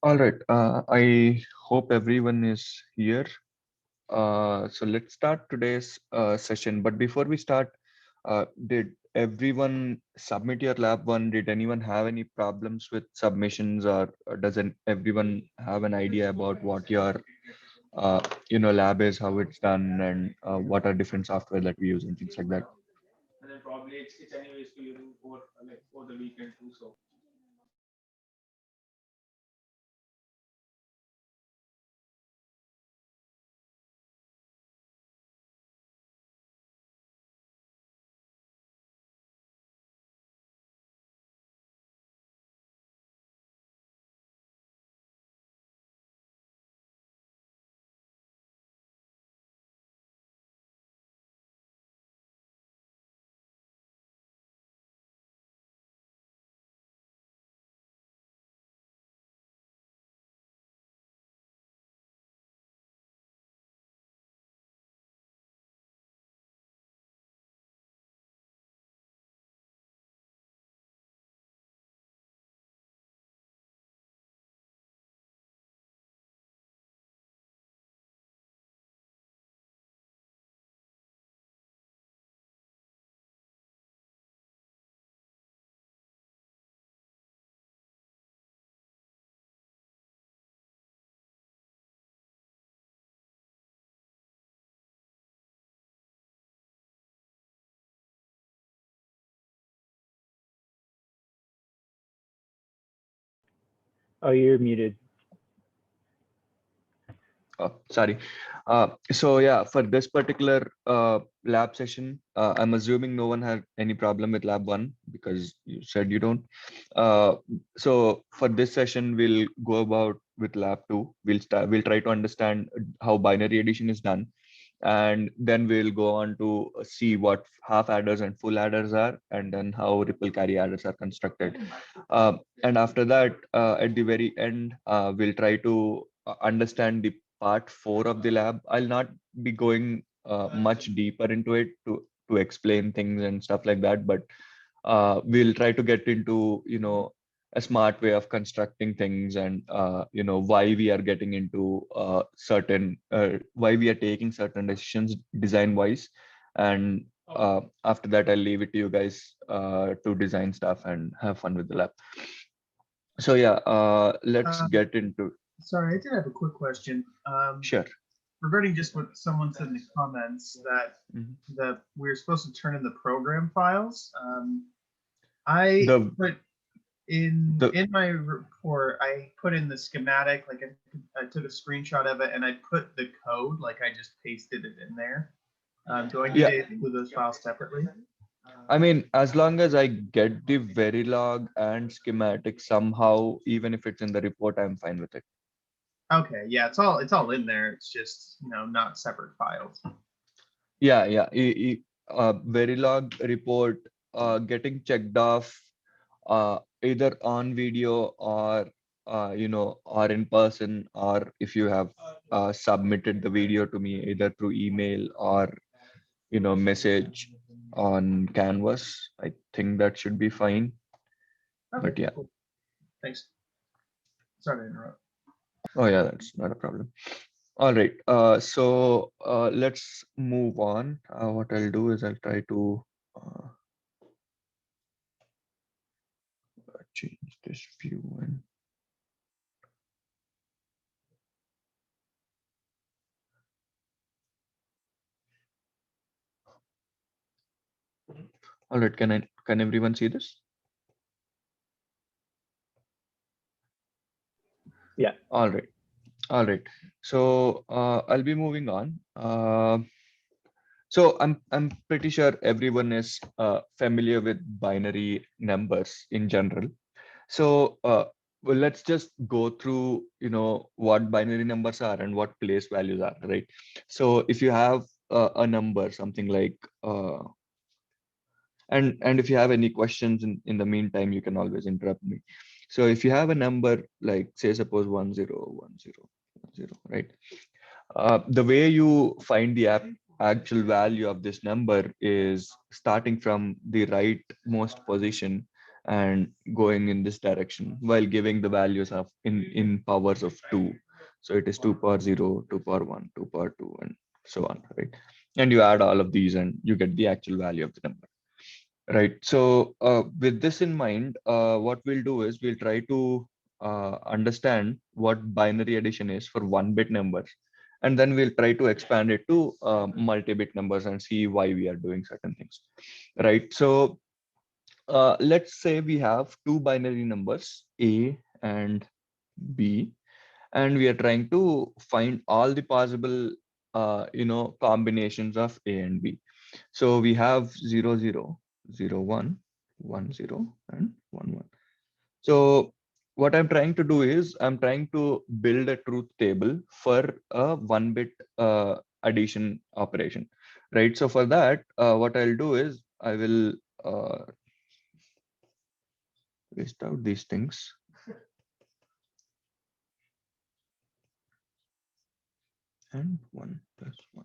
All right. I hope everyone is here. So let's start today's session. But before we start, did everyone submit your lab one? Did anyone have any problems with submissions, or doesn't everyone have an idea about what your lab is, how it's done, and what are different software that we use and things like that? Oh, you're muted. Oh, sorry. So yeah, for this particular lab session, I'm assuming no one had any problem with lab one because you said you don't. Uh, so for this session, we'll go about with lab two. We'll try to understand how binary addition is done, and then we'll go on to see what half adders and full adders are, and then how ripple carry adders are constructed. And after that, at the very end, we'll try to understand the part four of the lab. I'll not be going much deeper into it to explain things and stuff like that, but we'll try to get into a smart way of constructing things, and why we are getting into certain why we are taking certain decisions design wise. And after that, I'll leave it to you guys to design stuff and have fun with the lab. So yeah, let's Um, get into. Sorry, I did have a quick question. Sure. Regarding just what someone said in the comments that Mhm. we were supposed to turn in the program files. I the put in the my report. I put in the schematic. Like I took a screenshot of it and I put the code. Like I just pasted it in there. Do I need yeah, to include those files separately? I mean, as long as I get the Verilog and schematic somehow, even if it's in the report, I'm fine with it. Okay, yeah, it's all in there. It's just not separate files. Yeah. Verilog report getting checked off either on video or or in person, or if you have submitted the video to me either through email or message on Canvas. I think that should be fine. Okay, But yeah. cool. Thanks. Sorry to interrupt. Oh yeah, that's not a problem. All right. So let's move on. What I'll do is I'll try to uh, change this view. And all right, can everyone see this? Yeah. All right. All right. So I'll be moving on. So I'm pretty sure everyone is familiar with binary numbers in general. So well, let's just go through what binary numbers are and what place values are, right? So if you have a number, something like and if you have any questions in the meantime, you can always interrupt me. So if you have a number like, say, suppose 101010, right? The way you find the actual value of this number is starting from the rightmost position and going in this direction while giving the values of in powers of 2. So it is 2 power 0, 2 power 1, 2 power 2, and so on, right? And you add all of these and you get the actual value of the number, right? So with this in mind, what we'll do is we'll try to understand what binary addition is for 1-bit numbers, and then we'll try to expand it to multi-bit numbers and see why we are doing certain things, right? So let's say we have two binary numbers, A and B, and we are trying to find all the possible combinations of A and B. So we have 0 0 0 1 1 0 and 1 1. So what I'm trying to do is I'm trying to build a truth table for a 1-bit addition operation, right? So for that, what I'll do is I will list out these things. And 1 plus 1,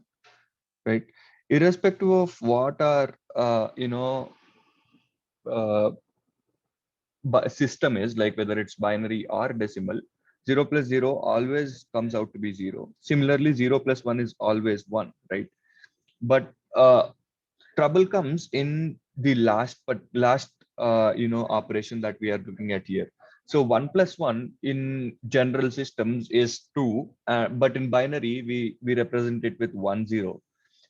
right? Irrespective of what our system is, like whether it's binary or decimal, 0 plus 0 always comes out to be 0. Similarly, 0 plus 1 is always 1, right? But trouble comes in the last operation that we are looking at here. So 1 plus 1 in general systems is 2, but in binary we represent it with 1 0.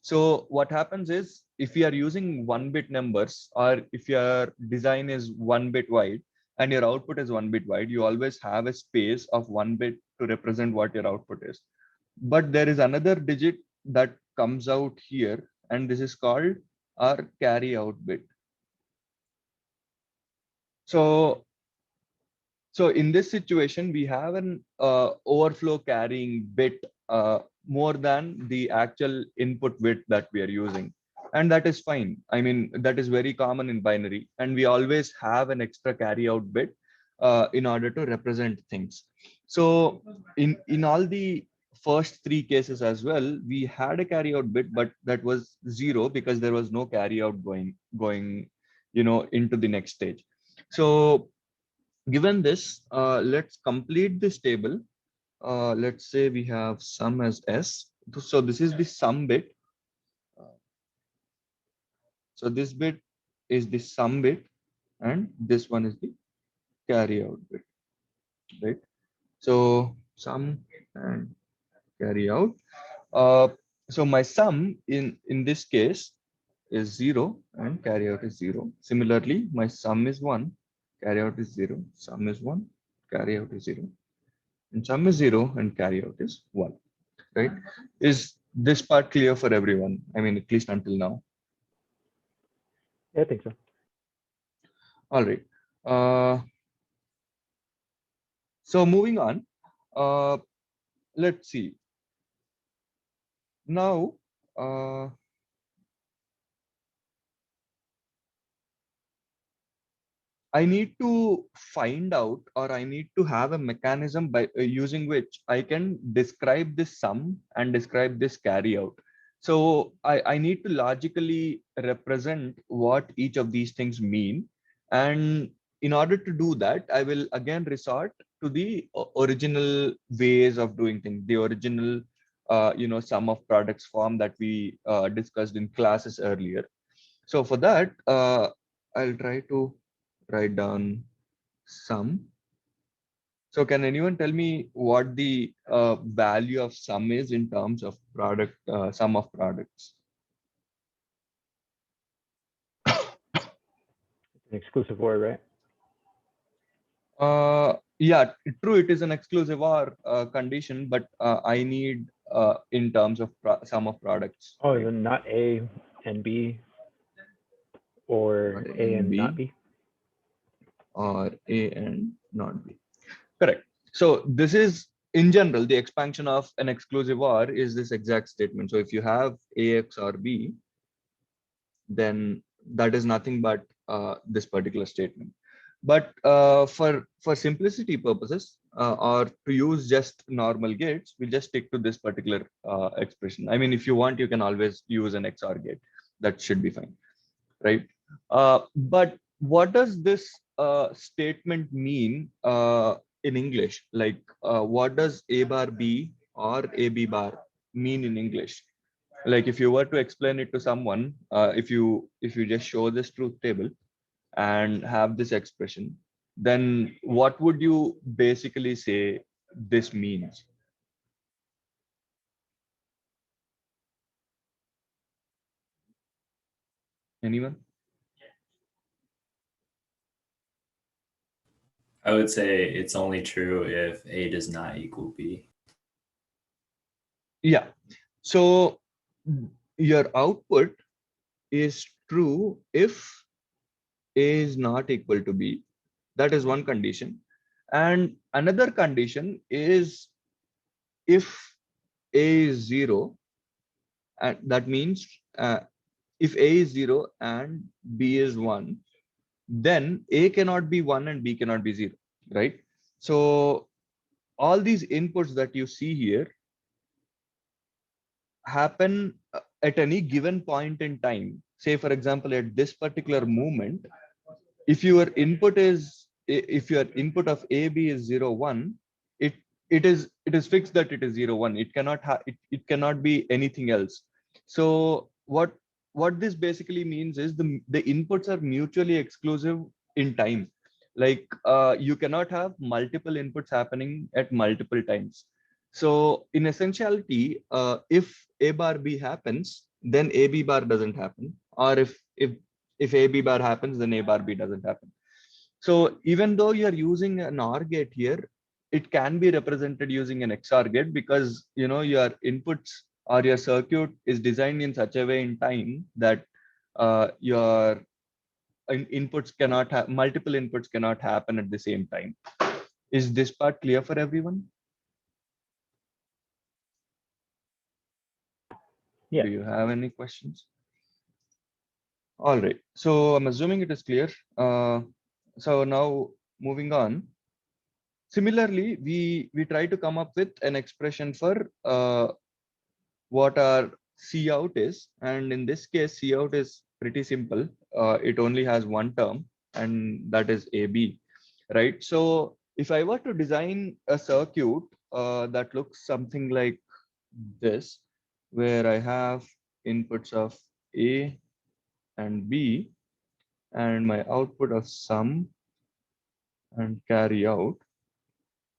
So what happens is if we are using 1-bit numbers, or if your design is 1 bit wide and your output is 1 bit wide, you always have a space of 1 bit to represent what your output is. But there is another digit that comes out here, and this is called our carry out bit. So in this situation, we have an overflow carrying bit more than the actual input bit that we are using. And that is fine. I mean, that is very common in binary. And we always have an extra carry out bit in order to represent things. So in all the first 3 cases as well, we had a carry out bit, but that was 0 because there was no carry out going into the next stage. So given this, let's complete this table. Let's say we have sum as S. So this is the sum bit. So this bit is the sum bit, and this one is the carry out bit, right? So sum and carry out. So my sum in this case is 0 and carry out is 0. Similarly, my sum is 1, carry out is 0, sum is 1, carry out is 0. And sum is 0 and carry out is 1, right? Is this part clear for everyone? I mean, at least until now. Yeah, I think so. All right. So moving on, let's see. Now, I need to find out, or I need to have a mechanism by using which I can describe this sum and describe this carry out. So I need to logically represent what each of these things mean. And in order to do that, I will again resort to the original ways of doing things, the original, sum of products form that we discussed in classes earlier. So for that, I'll try to write down sum. So can anyone tell me what the value of sum is in terms of product, sum of products? An exclusive OR, right? Yeah, true. It is an exclusive OR condition, but I need in terms of sum of products. Oh, Right? then not A and B, or Not A and B, not B. or A and not B. Correct. So this is in general, the expansion of an exclusive OR is this exact statement. So if you have AX or B, then that is nothing but this particular statement. But for simplicity purposes, or to use just normal gates, we'll just stick to this particular expression. I mean, if you want, you can always use an XOR gate. That should be fine, right? But what does this statement mean in English? Like, what does A bar B or AB bar mean in English? Like, if you were to explain it to someone, if you just show this truth table and have this expression, then what would you basically say this means? Anyone? I would say it's only true if A does not equal B. Yeah. So your output is true if A is not equal to B. That is one condition. And another condition is if A is 0, and that means if A is 0 and B is 1, then A cannot be 1 and B cannot be 0, right? So all these inputs that you see here happen at any given point in time. Say, for example, at this particular moment, if your input of AB is 0, 1, it is fixed that it is 0, 1. It cannot be anything else. So what this basically means is the inputs are mutually exclusive in time. Like, you cannot have multiple inputs happening at multiple times. So in essentiality, if A bar B happens, then AB bar doesn't happen. Or if AB bar happens, then A bar B doesn't happen. So even though you're using an OR gate here, it can be represented using an XOR gate, because your inputs or your circuit is designed in such a way in time that your inputs cannot have multiple inputs cannot happen at the same time. Is this part clear for everyone? Yeah. Do you have any questions? All right. So I'm assuming it is clear. So now moving on. Similarly, we try to come up with an expression for what our Cout is, and in this case, Cout is pretty simple. It only has one term, and that is AB, right? So if I were to design a circuit that looks something like this, where I have inputs of A and B, and my output of sum and carry out.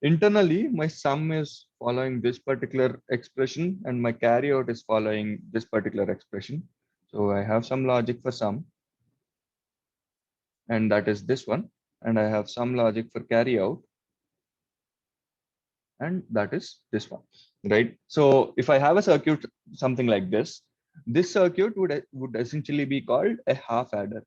Internally, my sum is following this particular expression and my carry out is following this particular expression. So I have some logic for sum, and that is this one. And I have some logic for carry out, and that is this one, right? So if I have a circuit something like this circuit would essentially be called a half adder,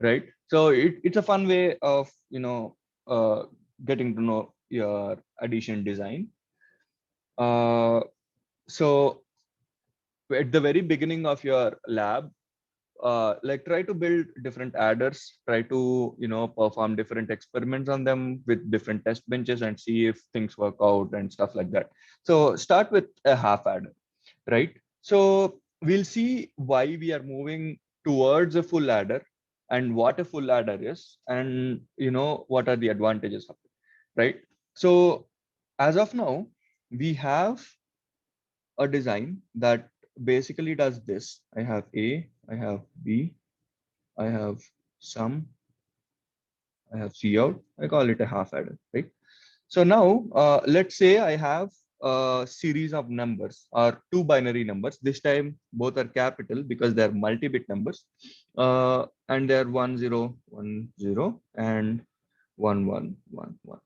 right? So it's a fun way of getting to know your addition design. So at the very beginning of your lab, like, try to build different adders, try to perform different experiments on them with different test benches and see if things work out and stuff like that. So start with a half adder, right? So we'll see why we are moving towards a full adder and what a full adder is, and what are the advantages of it, right? So as of now, we have a design that basically does this. I have A, I have B, I have sum, I have Cout. I call it a half adder, right? So now let's say I have a series of numbers or two binary numbers. This time both are capital because they're multi-bit numbers, and they're 1 0 1 0 and 1 1 1 1.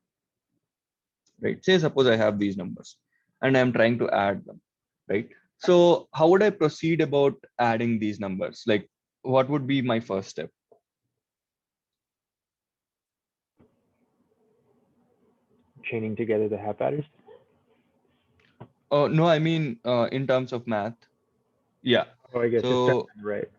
Right? Say suppose I have these numbers and I'm trying to add them, right? So how would I proceed about adding these numbers? Like, what would be my first step? Chaining together the half adders. Oh no, I mean in terms of math. Yeah. Oh, I guess just So right.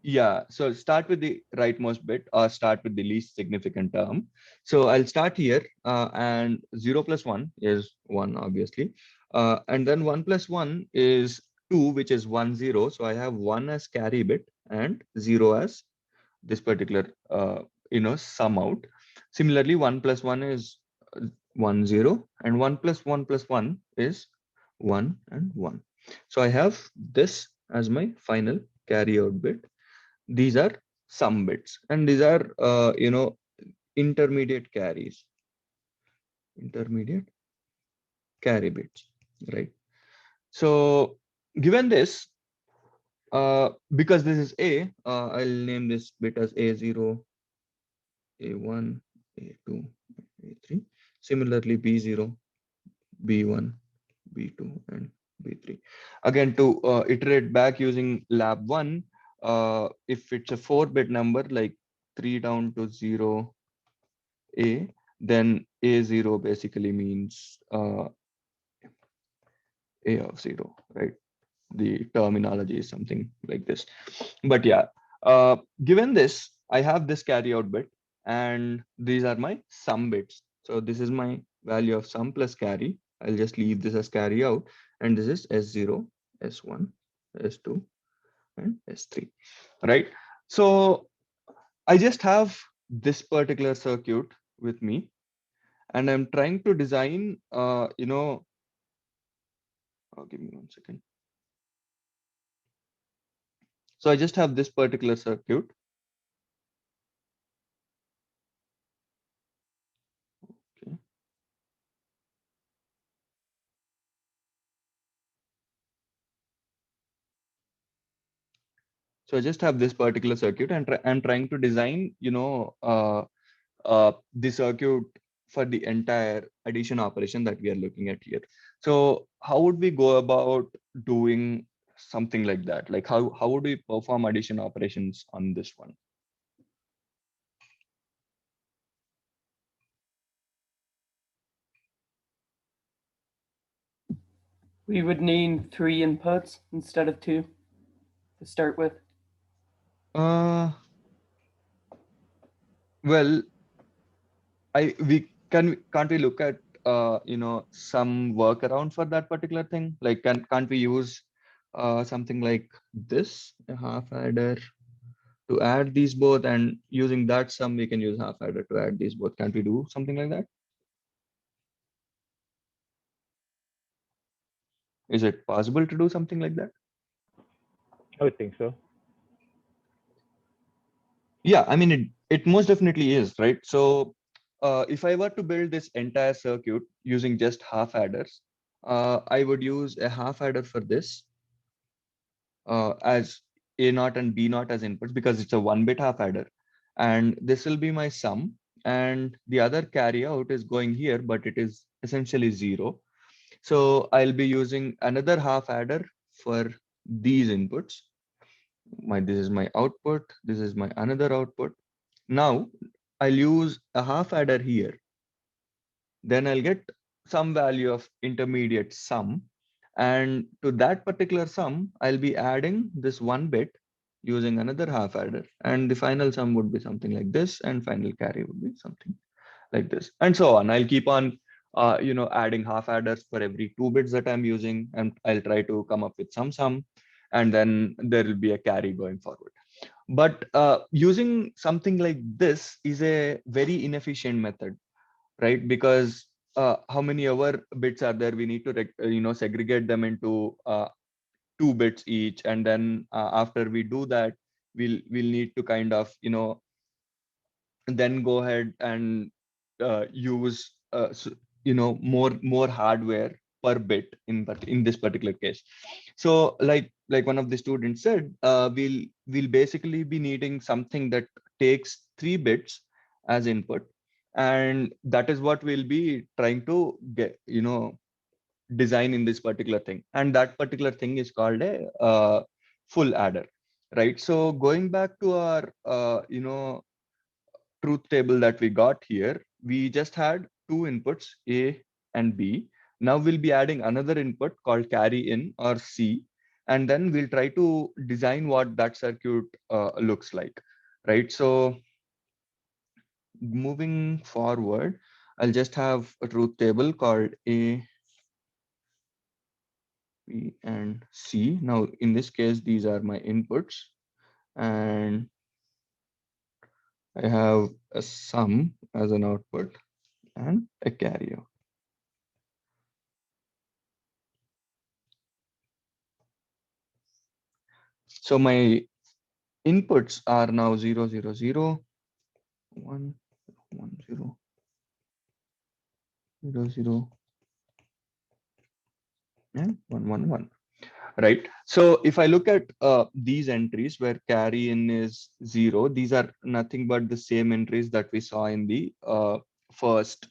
yeah, so start with the rightmost bit or start with the least significant term. So I'll start here, and 0 plus 1 is 1, obviously. And then 1 plus 1 is 2, which is 1 0. So I have 1 as carry bit and 0 as this particular sum out. Similarly, 1 plus 1 is 1 0, and 1 plus 1 plus 1 is 1 and 1. So I have this as my final carry out bit. These are sum bits, and these are intermediate carries, intermediate carry bits, right? So given this, because this is A, I'll name this bit as A0, A1, A2, A3. Similarly, B0, B1, B2, and B3. Again, to iterate back using lab1, if it's a 4-bit number like 3 down to 0, A, then A0 basically means A of 0, right? The terminology is something like this. But yeah, given this, I have this carry out bit, and these are my sum bits. So this is my value of sum plus carry. I'll just leave this as carry out, and this is S0, S1, S2, and S3, right? So I just have this particular circuit with me, and I'm trying to design, give me 1 second. So I just have this particular circuit. Okay. So I just have this particular circuit, and I'm trying to design, the circuit for the entire addition operation that we are looking at here. So how would we go about doing something like that? Like how would we perform addition operations on this one? We would need 3 inputs instead of 2 to start with. Well, can't we look at some workaround for that particular thing? Like can't we use something like this, a half adder, to add these both, and using that sum we can use half adder to add these both? Can't we do something like that? Is it possible to do something like that? I would think so. Yeah, I mean, it most definitely is, right? So if I were to build this entire circuit using just half adders, I would use a half adder for this as A0 and B0 as inputs, because it's a 1-bit half adder. And this will be my sum. And the other carry out is going here, but it is essentially 0. So I'll be using another half adder for these inputs. This is my output. This is my another output. Now I'll use a half adder here. Then I'll get some value of intermediate sum. And to that particular sum, I'll be adding this 1 bit using another half adder. And the final sum would be something like this, and final carry would be something like this, and so on. I'll keep on adding half adders for every 2 bits that I'm using, and I'll try to come up with some sum, and then there will be a carry going forward. But using something like this is a very inefficient method, right? Because how many other bits are there? We need to segregate them into 2 bits each, and then after we do that, we'll need to kind of then go ahead and use more hardware per bit in this particular case. So like one of the students said, we'll basically be needing something that takes 3 bits as input, and that is what we'll be trying to get design in this particular thing, and that particular thing is called a full adder, right? So going back to our truth table that we got here, we just had 2 inputs, A and B. Now we'll be adding another input called carry in, or C, and then we'll try to design what that circuit looks like, right? So moving forward, I'll just have a truth table called A, B, and C. Now in this case, these are my inputs. and I have a sum as an output and a carry out. So my inputs are now 0, 0, 0, 1, 1, 0, 0, 0, and 1, 1, 1. Right. So if I look at these entries where carry in is 0, these are nothing but the same entries that we saw in the first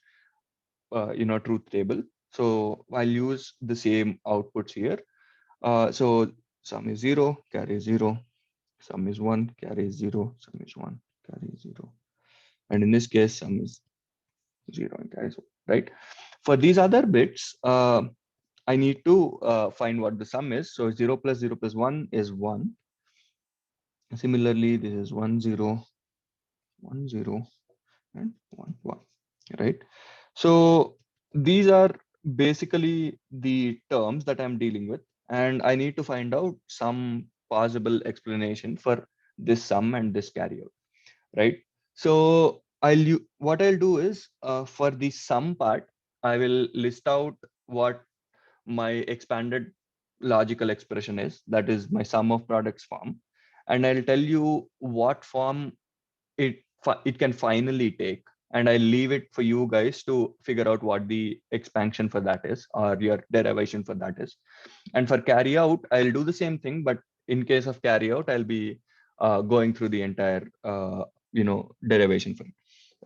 truth table. So I'll use the same outputs here. So sum is 0, carry is 0, sum is 1, carry is 0, sum is 1, carry is 0. And in this case, sum is 0 and carry is 1, right? For these other bits, I need to find what the sum is. So 0 plus 0 plus 1 is 1. Similarly, this is 1, 0, 1, 0, and 1, 1, right? So these are basically the terms that I'm dealing with, and I need to find out some possible explanation for this sum and this carryout, right? So what I'll do is for the sum part, I will list out what my expanded logical expression is, that is my sum of products form, and I'll tell you what form it can finally take, and I leave it for you guys to figure out what the expansion for that is or your derivation for that is. And for carry out, I'll do the same thing, but in case of carry out, I'll be going through the entire derivation for it,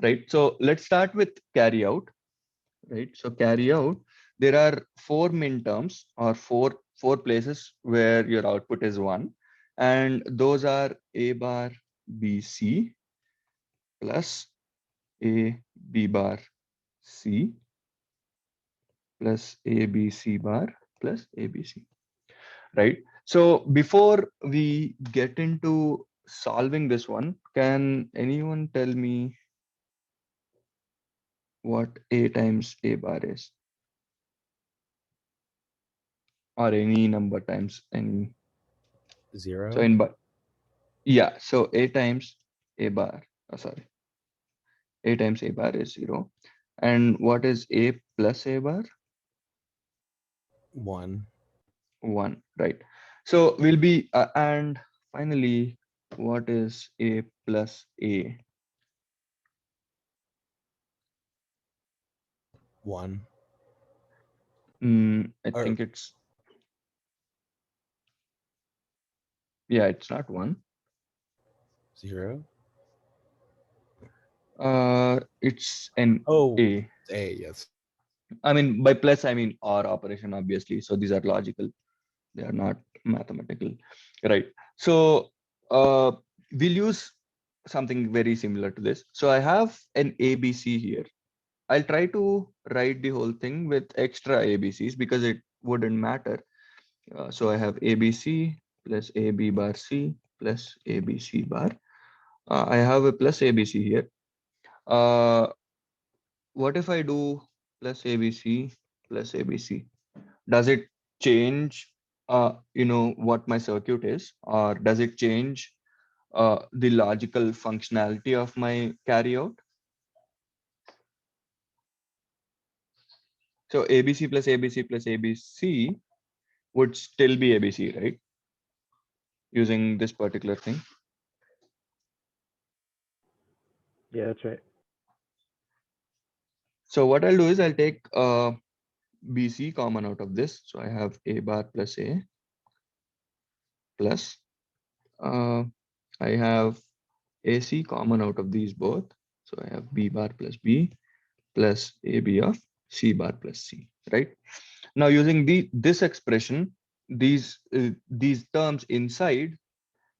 right? So let's start with carry out, right? So carry out, there are 4 min terms or four places where your output is 1, and those are a bar bc plus a b bar c plus a b c bar plus a b c, right? So before we get into solving this one, can anyone tell me what a times a bar is, or any number times any? 0. So in bar, yeah, so a times a bar, sorry, a times a bar is 0. And what is a plus a bar? 1. 1, right? So we'll be, and finally, what is a plus a? 1. I Or think it's, yeah, it's not 1. 0. It's an Oh, a. A, yes. I mean, by plus, I mean or operation, obviously. So these are logical. They are not mathematical, right? So we'll use something very similar to this. So I have an ABC here. I'll try to write the whole thing with extra ABCs because it wouldn't matter. So I have ABC plus AB bar C plus ABC bar. I have a plus ABC here. What if I do plus ABC plus ABC? Does it change, what my circuit is, or does it change the logical functionality of my carryout? So ABC plus ABC plus ABC would still be ABC, right? Using this particular thing. Yeah, that's right. So what I'll do is I'll take BC common out of this. So I have A bar plus A plus I have AC common out of these both. So I have B bar plus B plus AB of C bar plus C, right? Now using this expression, these terms inside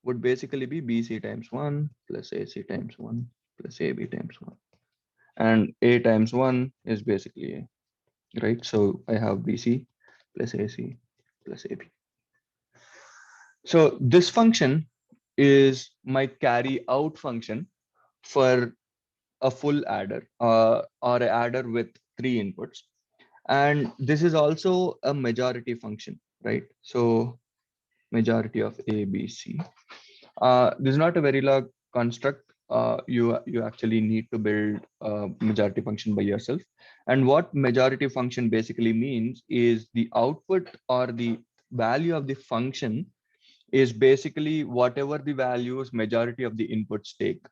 would basically be BC times 1 plus AC times 1 plus AB times 1. And A times 1 is basically A, right? So I have BC plus AC plus AB. So this function is my carry out function for a full adder or an adder with 3 inputs. And this is also a majority function, right? So majority of A, B, C. This is not a Verilog construct. You actually need to build a majority function by yourself. And what majority function basically means is the output or the value of the function is basically whatever the values majority of the inputs take.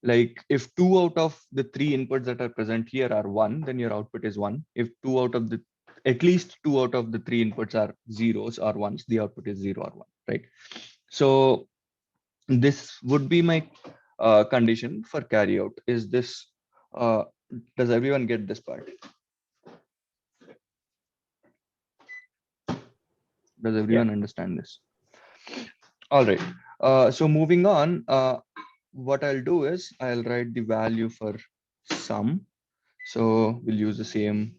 Like if 2 out of the 3 inputs that are present here are 1, then your output is 1. If 2 out of the at least 2 out of the 3 inputs are zeros or ones, the output is 0 or 1, right? So this would be my condition for carry out. Is this does everyone get this part? Does everyone understand this? All right. So moving on, what I'll do is I'll write the value for sum. So we'll use the same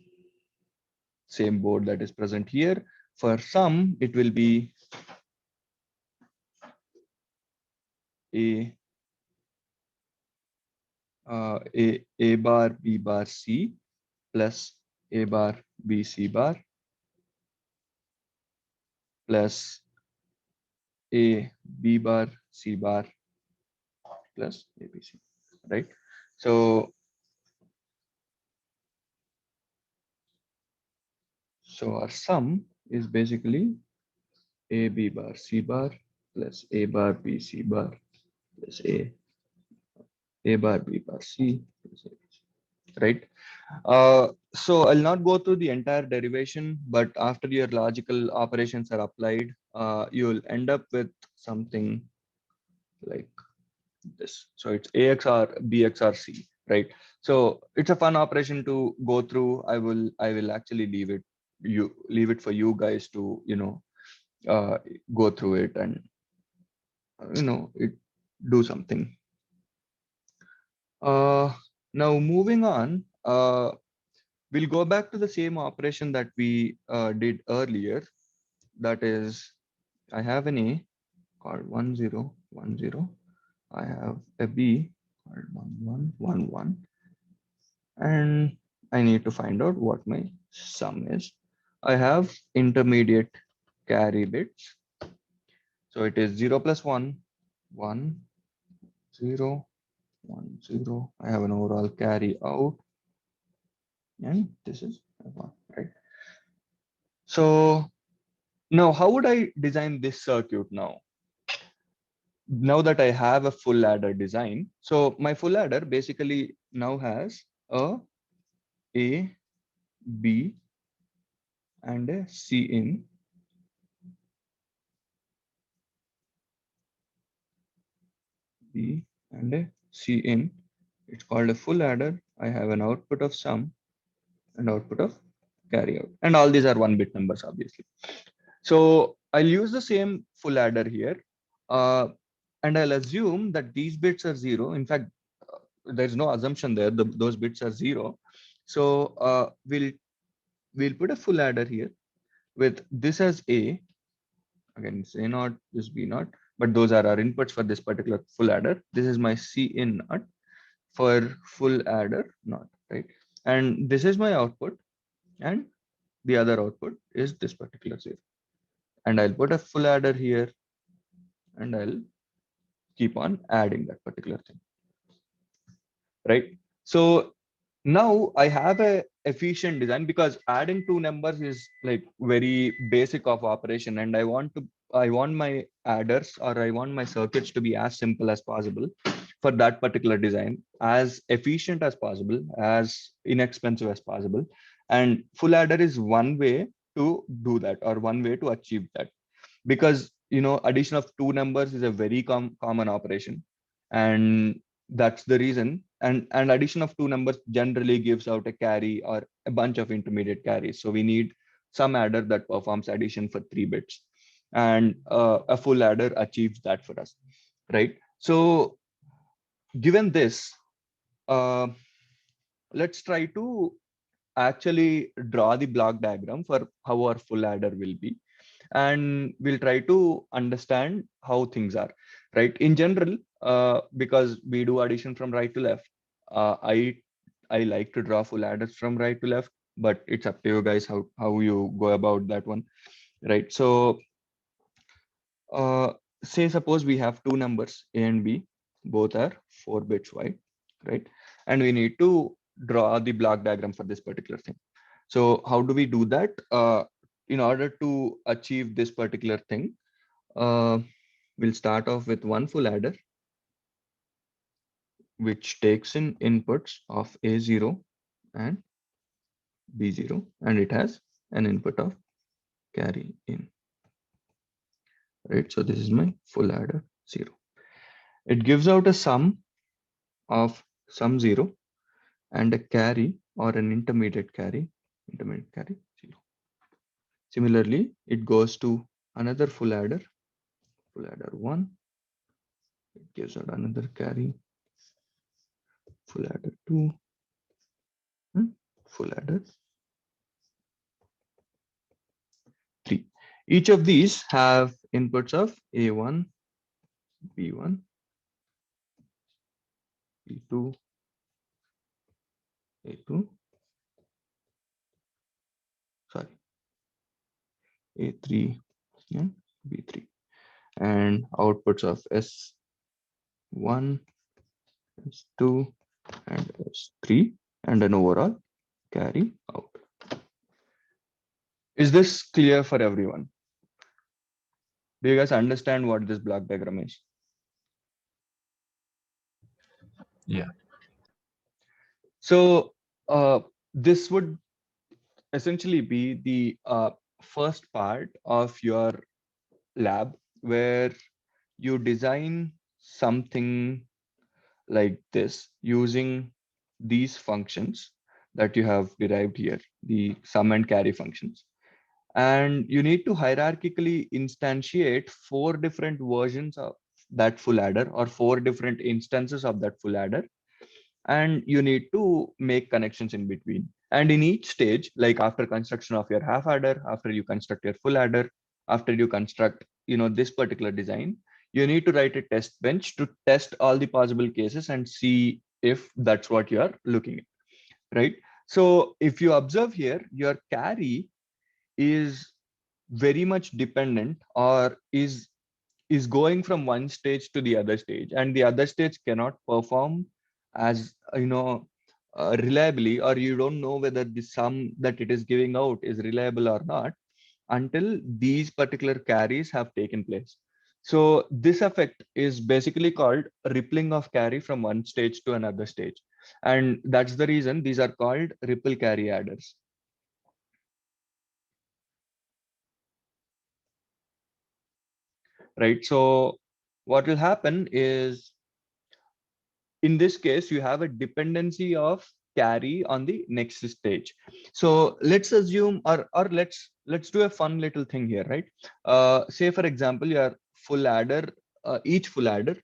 board that is present here. For sum, it will be a bar b bar c plus a bar b c bar plus a b bar c bar plus abc, right? So our sum is basically a b bar c bar plus a bar b c bar plus a bar b bar c plus abc, right? So I'll not go through the entire derivation, but after your logical operations are applied, you'll end up with something like this. So it's AX or BX or C, right? So it's a fun operation to go through. I will actually leave it for you guys to, go through it and, do something. Now moving on, we'll go back to the same operation that we did earlier. That is, I have an A called 1 0 1 0. I have a B called 1 1 1 1, and I need to find out what my sum is. I have intermediate carry bits, so it is 0 plus 1 1 0 1 0. I have an overall carry out, and this is 1, right? So now, how would I design this circuit now? Now that I have a full adder design, so my full adder basically now has a B, and a C in. B and a C in. It's called a full adder. I have an output of sum and output of carry out. And all these are 1-bit numbers, obviously. So I'll use the same full adder here. And I'll assume that these bits are 0. In fact, there's no assumption there. Those bits are 0. So we'll put a full adder here with this as A. Again, it's A naught, this B naught, but those are our inputs for this particular full adder. This is my C in naught for full adder naught, right? And this is my output, and the other output is this particular 0. And I'll put a full adder here, and I'll keep on adding that particular thing, right? So now I have a efficient design, because adding 2 numbers is like very basic of operation, and I want my adders, or I want my circuits to be as simple as possible for that particular design, as efficient as possible, as inexpensive as possible. And full adder is one way to do that, or one way to achieve that, because addition of 2 numbers is a very common operation, and that's the reason. And addition of 2 numbers generally gives out a carry or a bunch of intermediate carries. So we need some adder that performs addition for 3 bits, and a full adder achieves that for us, right? So given this, let's try to actually draw the block diagram for how our full adder will be, and we'll try to understand how things are, right? In general, because we do addition from right to left, I like to draw full adders from right to left, but it's up to you guys how you go about that one, right? So say suppose we have two numbers A and B, both are 4 bits wide, right? And we need to draw the block diagram for this particular thing. So how do we do that? In order to achieve this particular thing, we'll start off with one full adder, which takes in inputs of A0 and B0, and it has an input of carry in, right? So this is my full adder 0. It gives out a sum of sum 0 and a carry or an intermediate carry 0. Similarly, it goes to another full adder 1. It gives out another carry, full adder 2, and full adder 3. Each of these have inputs of A1, B1, B2, A2, sorry, A3 and B3, and outputs of S1, S2, and S3, and an overall carry out. Is this clear for everyone? Do you guys understand what this block diagram is? Yeah. So this would essentially be the first part of your lab where you design something like this using these functions that you have derived here, the sum and carry functions. And you need to hierarchically instantiate 4 different versions of that full adder or 4 different instances of that full adder. And you need to make connections in between. And in each stage, like after construction of your half adder, after you construct your full adder, after you construct, this particular design, you need to write a test bench to test all the possible cases and see if that's what you're looking at, right? So if you observe here, your carry is very much dependent or is going from one stage to the other stage, and the other stage cannot perform as reliably, or you don't know whether the sum that it is giving out is reliable or not until these particular carries have taken place. So this effect is basically called rippling of carry from one stage to another stage, and that's the reason these are called ripple carry adders. Right? So what will happen is, in this case, you have a dependency of carry on the next stage. So let's assume, or let's do a fun little thing here, right? Say for example, your full adder, each full adder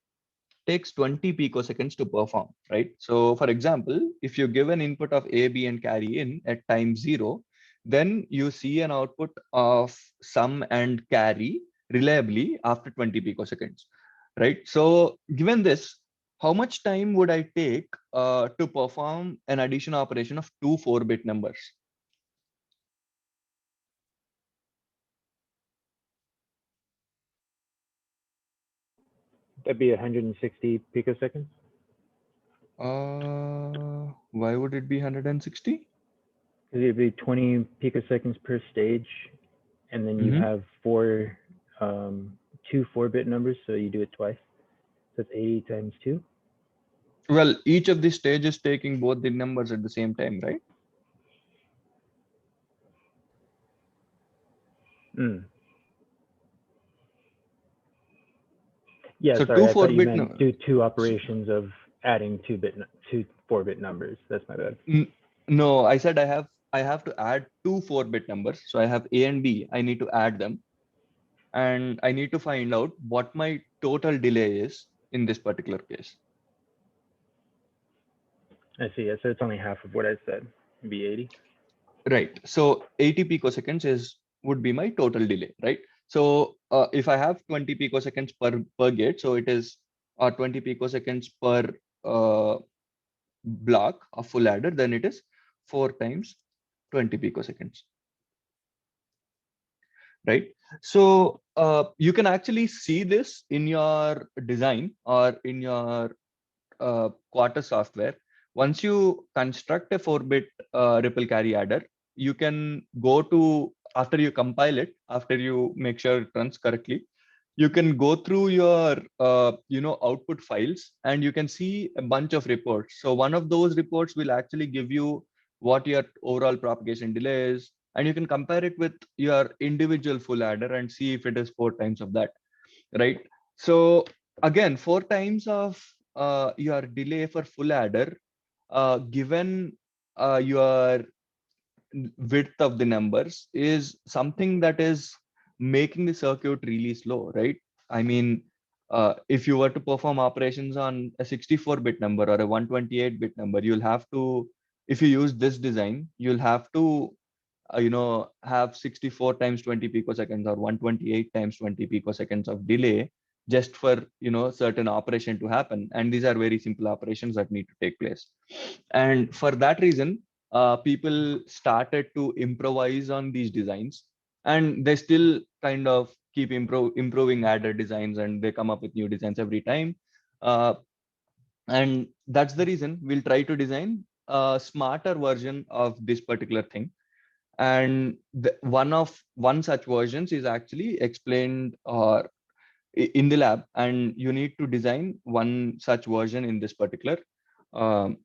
takes 20 picoseconds to perform, right? So for example, if you give an input of A, B, and carry in at time 0, then you see an output of sum and carry reliably after 20 picoseconds, right? So given this, how much time would I take to perform an addition operation of two 4-bit numbers? That'd be 160 picoseconds. Why would it be 160? Because it'd be 20 picoseconds per stage, and then you have two 4-bit numbers, so you do it twice. So it's 80 times 2. Well, each of the stages taking both the numbers at the same time, right? Yeah, So sorry, two I thought you 4-bit meant do two operations of adding two 4-bit numbers. That's my bad. No, I said I have to add two 4-bit numbers. So I have A and B. I need to add them, and I need to find out what my total delay is in this particular case. I see. Yeah, so it's only half of what I said. It'd be 80. Right. So 80 picoseconds would be my total delay, right? So if I have 20 picoseconds per gate, so it is 20 picoseconds per block of full adder, then it is 4 times 20 picoseconds. right? So you can actually see this in your design or in your Quarter software. Once you construct a 4-bit ripple carry adder, you can go to, after you compile it, after you make sure it runs correctly, you can go through your output files and you can see a bunch of reports. So one of those reports will actually give you what your overall propagation delay is, and you can compare it with your individual full adder and see if it is 4 times of that, right? So again, 4 times of your delay for full adder, given your width of the numbers, is something that is making the circuit really slow, right? I mean, if you were to perform operations on a 64-bit number or a 128-bit number, you'll have to, if you use this design, you'll have to have 64 times 20 picoseconds or 128 times 20 picoseconds of delay just for certain operation to happen, and these are very simple operations that need to take place. And for that reason, people started to improvise on these designs, and they still kind of keep improving adder designs, and they come up with new designs every time. And that's the reason we'll try to design a smarter version of this particular thing. And one such versions is actually explained in the lab, and you need to design one such version in this particular um,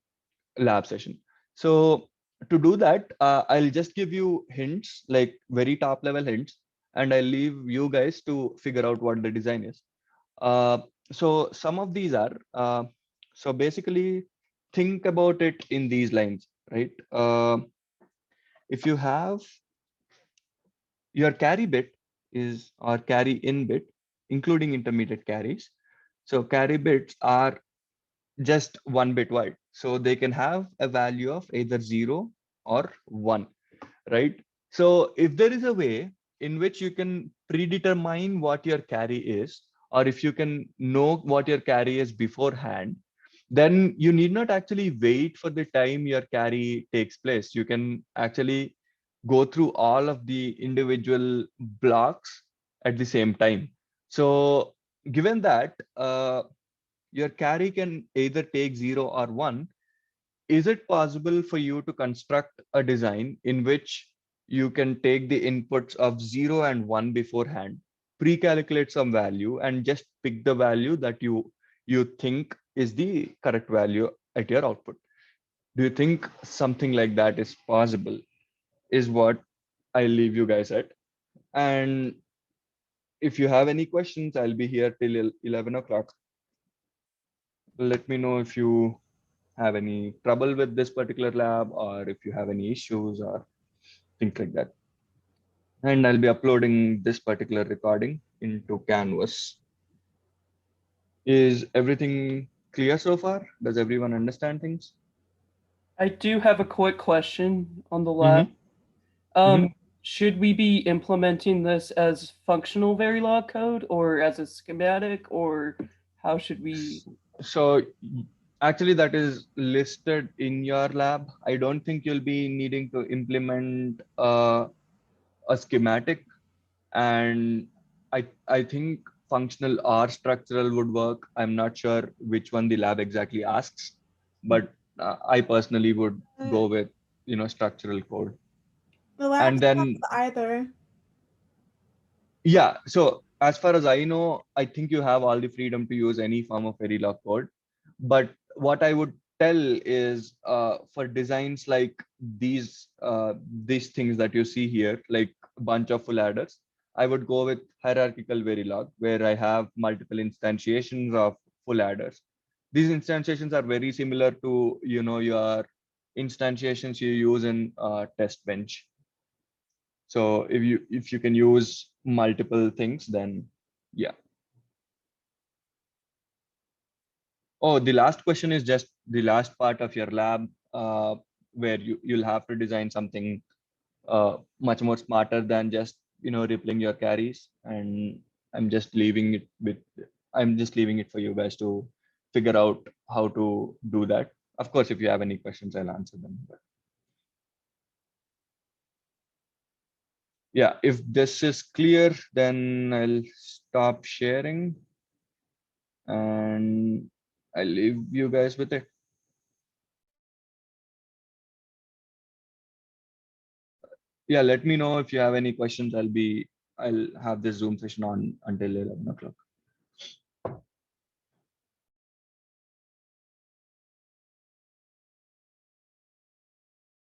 lab session. So to do that, I'll just give you hints, like very top level hints, and I'll leave you guys to figure out what the design is. So some of these are, so basically think about it in these lines, right? If you have your carry bit is, or carry in bit, including intermediate carries. So carry bits are just 1 bit wide. So they can have a value of either 0 or 1, right? So if there is a way in which you can predetermine what your carry is, or if you can know what your carry is beforehand, then you need not actually wait for the time your carry takes place. You can actually go through all of the individual blocks at the same time. So given that your carry can either take 0 or 1, is it possible for you to construct a design in which you can take the inputs of 0 and 1 beforehand, pre-calculate some value, and just pick the value that you think is the correct value at your output? Do you think something like that is possible? Is what I leave you guys at. And if you have any questions, I'll be here till 11 o'clock. Let me know if you have any trouble with this particular lab, or if you have any issues or things like that. And I'll be uploading this particular recording into Canvas. Is everything clear so far? Does everyone understand things? I do have a quick question on the lab. Should we be implementing this as functional Verilog code or as a schematic, or how should we? So actually that is listed in your lab. I don't think you'll be needing to implement a schematic, and I think functional or structural would work. I'm not sure which one the lab exactly asks, but I personally would go with structural code. The lab And then either. yeah, so as far as I know, I think you have all the freedom to use any form of Verilog code. But what I would tell is for designs like these things that you see here, like a bunch of full adders, I would go with hierarchical Verilog, where I have multiple instantiations of full adders. These instantiations are very similar to your instantiations you use in test bench. So if you can use multiple things, then yeah. Oh, the last question is just the last part of your lab, where you'll have to design something much more smarter than just rippling your carries. And I'm just leaving it for you guys to figure out how to do that. Of course, if you have any questions, I'll answer them. But Yeah, if this is clear, then I'll stop sharing and I'll leave you guys with it. Yeah, let me know if you have any questions. I'll have this Zoom session on until 11 o'clock.